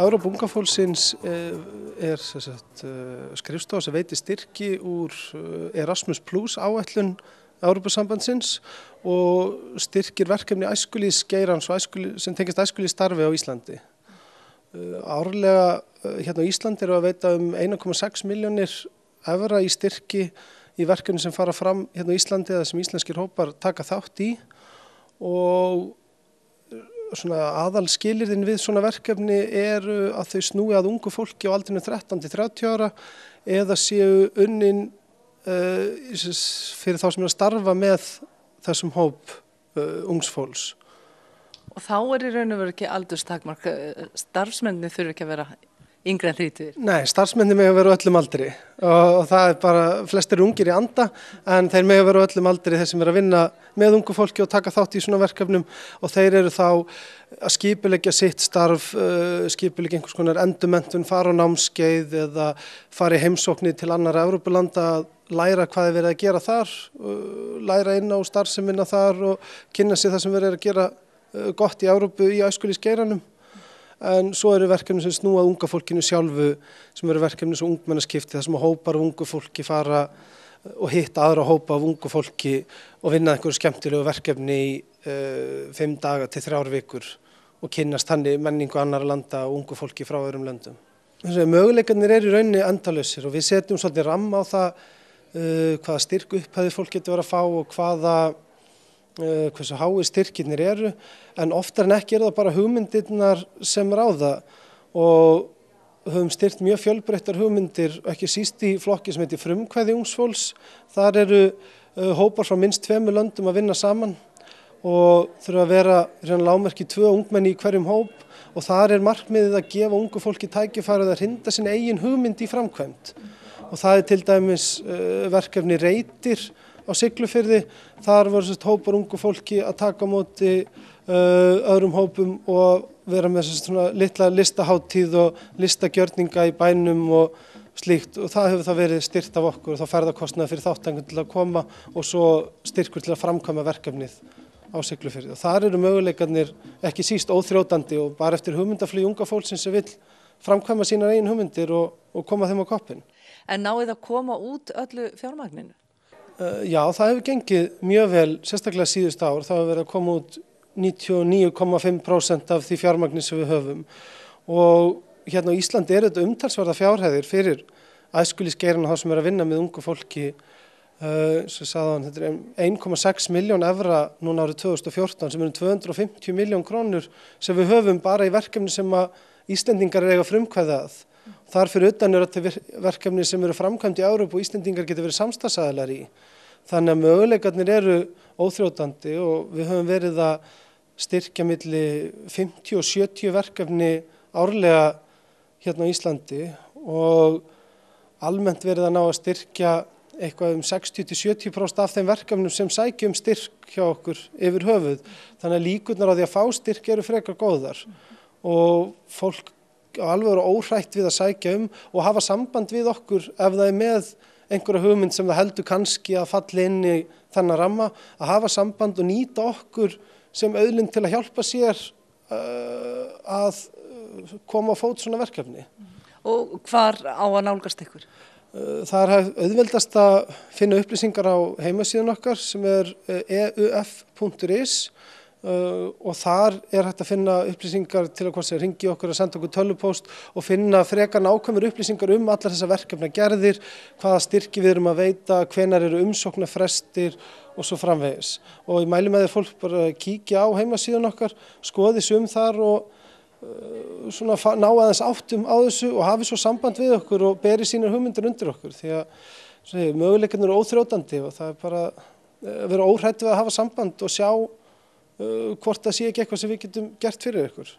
Evrópa unga fólksins skrifstofa sem veitir styrki úr Erasmus Plus áætlun Evrópusambandsins og styrkir verkefni æskulýðsgeirans og sem tengist æskulýðsstarfi á Íslandi. Árlega hérna á Íslandi erum við að veita 1,6 milljónir evra í styrki í verkefni sem fara fram hérna á Íslandi eða sem íslenskir hópar taka þátt í og svona aðalskilyrðin við svona verkefni eru að þau snúi að ungu fólki á aldrinum 13 til 30 ára eða séu unnin fyrir þá sem að starfa með þessum hóp ungs fólks. Og þá í raun og veru ekki aldurstakmark, starfsmennirnir þurfa ekki að vera yngri en 30? Nei, starfsmennir mega vera á öllum aldri og það bara, flestir eru ungir í anda en þeir mega vera á öllum aldri þeir sem eru að vinna með ungu fólki og taka þátt í svona verkefnum og þeir eru þá að skipuleggja sitt starf, skipuleggja einhvers konar endurmenntun, fara á námskeið eða fara í heimsóknir til annarra Evrópulanda að læra hvað er verið að gera þar, læra inn á starfsemina þar og kynna sér það sem verið að gera gott í Evrópu í æskulýðsgeiranum. En svo eru verkefni sem snúa að unga fólkinu sjálfu, sem eru verkefni sem ungmennaskipti, þar sem hópar af ungu fólki fara og hitta aðra hópa af ungu fólki og vinna einhverju skemmtilegu verkefni í 5 daga til 3 vikur og kynnast þannig menningu annarra landa og ungu fólki frá öðrum löndum. Möguleikarnir eru í rauninni endalausir og við setjum svolítið ramma á það hvaða styrkupphæðir fólk getur verið að fá og hversu hái styrkirnir eru, en oftar en ekki eru það bara hugmyndirnar sem ráða og höfum styrt mjög fjölbreyttar hugmyndir, ekki síst í flokki sem heitir frumkvæði ungs fólks. Þar eru hópar frá minnst 2 löndum að vinna saman og þurfa að vera lágmarki 2 ungmenni í hverjum hóp og þar er markmiðið að gefa ungu fólki tækifæri að hrinda sinni eigin hugmynd í framkvæmd. Og það til dæmis verkefni Reytir á Siglufirði, þar voru hópar ungu fólki að taka á móti öðrum hópum og vera með svona litla listahátíð og listagjörninga í bænum og slíkt og það hefur verið styrt af okkur og þá ferðakostnaður fyrir þátttakendur til að koma og svo styrkur til að framkvæma verkefnið á Siglufirði. Og þar eru möguleikarnir ekki síst óþrjótandi og bara eftir hugmyndaflugi unga fólksins sem vill framkvæma sínar eigin hugmyndir og koma þeim á koppinn. En náið að koma út öllu fjármagninu? Já, það hefur gengið mjög vel, sérstaklega síðustu ár. Það hefur verið að koma út 99,5% af því fjármagni sem við höfum. Og hérna á Íslandi er þetta umtalsverða fjárhæðir fyrir æskulýðsgeirann þá sem er að vinna með ungu fólki. Svo sagði hann, þetta er 1,6 milljón evra núna árið 2014 sem eru 250 milljón krónur sem við höfum bara í verkefni sem að Íslendingar eiga frumkvæði að. Þar fyrir utan eru þetta verkefni sem eru framkvæmd í Evrópu og Íslendingar getur verið samstarfsaðilar í. Þannig að möguleikarnir eru óþrjótandi og við höfum verið að styrkja milli 50 og 70 verkefni árlega hérna á Íslandi og almennt verið að ná að styrkja eitthvað 60–70% af þeim verkefnum sem sækja styrk hjá okkur yfir höfuð. Þannig að líkurnar á því að fá styrk eru frekar góðar og fólk alveg vera óhrætt við að sækja og hafa samband við okkur ef það er með einhverja hugmynd sem það heldur kannski að falla inn í þennan ramma, að hafa samband og nýta okkur sem auðlind til að hjálpa sér að koma á fót svona verkefni. Og hvar á að nálgast ykkur? Það er auðveldast að finna upplýsingar á heimasíðun okkar sem er euf.is og þar er hægt að finna upplýsingar til að hvort sem hringi okkur að senda okkur tölvupóst og finna frekar nákvæmar upplýsingar allar þessar verkefnagerðir, hvaða styrki við erum að veita, hvenær eru umsóknarfrestir og svo framvegis. Og ég mæli með því fólk bara að kíkja á heimasíðun okkar, skoði sig þar og svona ná aðeins áttum á þessu og hafi svo samband við okkur og beri sínar hugmyndir undir okkur því að möguleikarnir eru óþrjótandi og það er bara að vera óhrætt við að hafa samband og sjá hvort það sé ekki eitthvað sem við getum gert fyrir ykkur.